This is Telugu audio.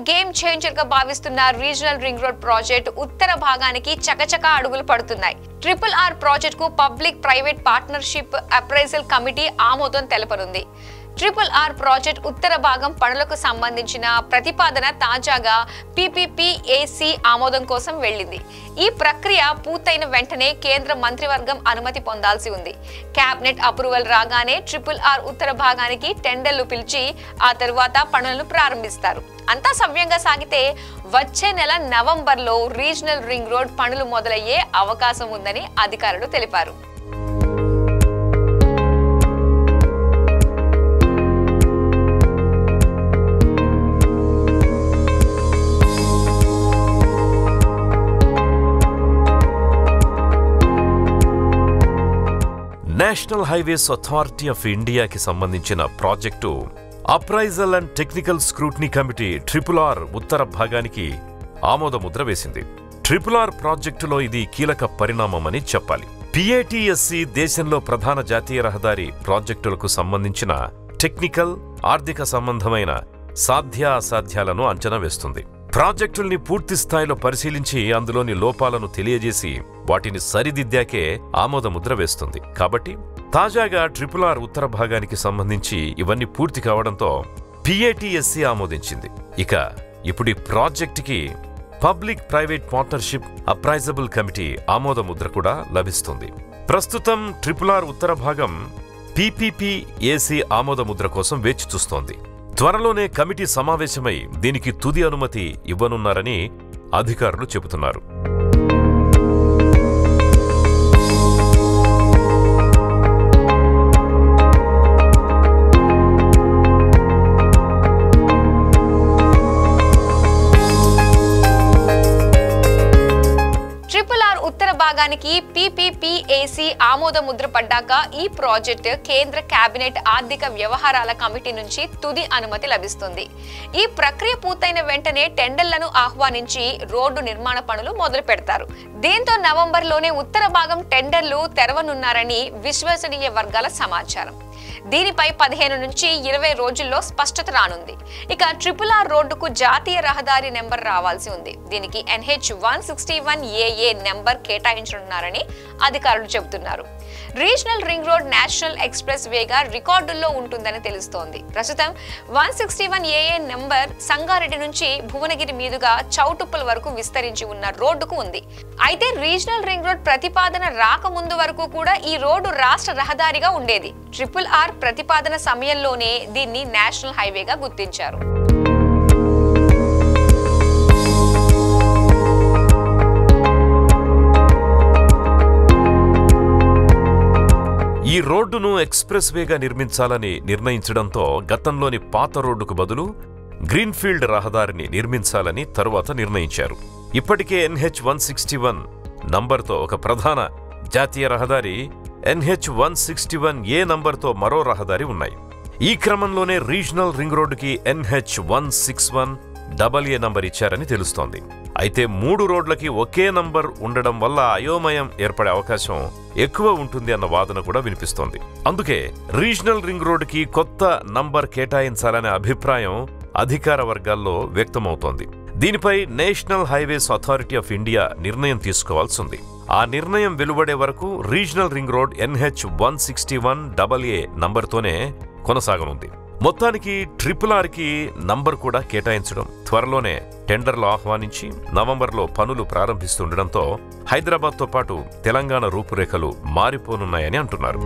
గేమ్ చేంజర్ గా భావిస్తున్న రీజనల్ రింగ్ రోడ్ ప్రాజెక్ట్ ఉత్తర భాగానికి చకచకా అడుగులు పడుతున్నాయి. RRR ప్రాజెక్ట్ కు public private partnership appraisal committee ఆమోదం తెలపనుంది. RRR ప్రాజెక్ట్ ఉత్తర భాగం పనులకు సంబంధించిన ప్రతిపాదన తాజాగా PPPAC ఆమోదం కోసం వెళ్లింది. ఈ ప్రక్రియ పూర్తయిన వెంటనే కేంద్ర మంత్రివర్గం అనుమతి పొందాల్సి ఉంది. కేబినెట్ అప్రూవల్ రాగానే RRR ఉత్తర భాగానికి టెండర్లు పిలిచి ఆ తరువాత పనులను ప్రారంభిస్తారు. అంతా సవ్యంగా సాగితే వచ్చే నెల నవంబర్లో రీజనల్ రింగ్ రోడ్ పనులు మొదలయ్యే అవకాశం ఉందని అధికారులు తెలిపారు. నేషనల్ హైవేస్ అథారిటీ ఆఫ్ ఇండియాకి సంబంధించిన project appraisal and technical scrutiny committee RRR ఉత్తర భాగానికి ఆమోదముద్ర వేసింది. RRR ప్రాజెక్టులో ఇది కీలక పరిణామమని చెప్పాలి. PATSC దేశంలో ప్రధాన జాతీయ రహదారి ప్రాజెక్టులకు సంబంధించిన టెక్నికల్, ఆర్థిక సంబంధమైన సాధ్యాసాధ్యాలను అంచనా వేస్తుంది. ప్రాజెక్టుల్ని పూర్తి స్థాయిలో పరిశీలించి అందులోని లోపాలను తెలియజేసి వాటిని సరిదిద్దాకే ఆమోదముద్ర వేస్తుంది. కాబట్టి తాజాగా RRR ఉత్తర భాగానికి సంబంధించి ఇవన్నీ పూర్తి కావడంతో PATSC ఆమోదించింది. ఇప్పుడు ఈ ప్రాజెక్టుకి పబ్లిక్ ప్రైవేట్ పార్ట్నర్షిప్ అప్రైజబుల్ కమిటీ ఆమోదముద్ర కూడా లభిస్తుంది. ప్రస్తుతం RRR ఉత్తర భాగం PPPAC ఆమోదముద్ర కోసం వేచి చూస్తోంది. త్వరలోనే కమిటీ సమావేశమై దీనికి తుది అనుమతి ఇవ్వనున్నారని అధికారులు చెబుతున్నారు. RRR ఉత్తర భాగానికి PPPAC ఆమోద ముద్ర పడ్డాక ఈ ప్రాజెక్ట్ కేంద్ర కేబినెట్ ఆర్థిక వ్యవహారాల కమిటీ నుంచి తుది అనుమతి లభిస్తుంది. ఈ ప్రక్రియ పూర్తయిన వెంటనే టెండర్లను ఆహ్వానించి రోడ్డు నిర్మాణ పనులు మొదలు పెడతారు. దీంతో నవంబర్లోనే ఉత్తర భాగం టెండర్లు తెరవనున్నారని విశ్వసనీయ వర్గాల సమాచారం. దీనిపై 15 నుంచి 20 రోజుల్లో స్పష్టత రానుంది. RRR రోడ్డుకు జాతీయ రహదారి నెంబర్ రావాల్సి ఉంది. దీనికి NH-161AA నెంబర్ కేటాయించనున్నారని అధికారులు చెబుతున్నారు. రీజనల్ రింగ్ రోడ్ నేషనల్ ఎక్స్ప్రెస్ వేగా రికార్డుల్లో ఉంటుందని తెలుస్తోంది. ప్రస్తుతం 161AA నెంబర్ సంగారెడ్డి నుంచి భువనగిరి మీదుగా చౌటుప్పల్ వరకు విస్తరించి ఉన్న రోడ్డుకు ఉంది. అయితే రీజనల్ రింగ్ రోడ్ ప్రతిపాదన రాకముందు వరకు కూడా ఈ రోడ్డు రాష్ట్ర రహదారిగా ఉండేది. RRR ప్రతిపాదన సమయంలోనే దీన్ని నేషనల్ హైవేగా గుర్తించారు. ఈ రోడ్డును ఎక్స్ప్రెస్ వేగా నిర్మించాలని నిర్ణయించడంతో గతంలోని పాత రోడ్డుకు బదులు గ్రీన్ఫీల్డ్ రహదారిని నిర్మించాలని తరువాత నిర్ణయించారు. ఇప్పటికే NH-161 నంబర్తో ఒక ప్రధాన జాతీయ రహదారి, NH-161A నంబర్తో మరో రహదారి ఉన్నాయి. ఈ క్రమంలోనే రీజనల్ రింగ్ రోడ్డుకి NH-161AA నంబర్ ఇచ్చారని తెలుస్తోంది. అయితే 3 రోడ్లకి ఒకే నంబర్ ఉండడం వల్ల అయోమయం ఏర్పడే అవకాశం ఎక్కువ ఉంటుంది అన్న వాదన కూడా వినిపిస్తోంది. అందుకే రీజనల్ రింగ్ రోడ్డుకి కొత్త నంబర్ కేటాయించాలనే అభిప్రాయం అధికార వర్గాల్లో వ్యక్తమవుతోంది. దీనిపై national highways authority of India నిర్ణయం తీసుకోవాల్సి ఉంది. ఆ నిర్ణయం వెలువడే వరకు రీజనల్ రింగ్ రోడ్ NH-161AA నంబర్తోనే కొనసాగనుంది. మొత్తానికి RRRకి నంబర్ కూడా కేటాయించడం, త్వరలోనే టెండర్లు ఆహ్వానించి నవంబర్లో పనులు ప్రారంభిస్తుండటంతో హైదరాబాద్తో పాటు తెలంగాణ రూపురేఖలు మారిపోనున్నాయని అంటున్నారు.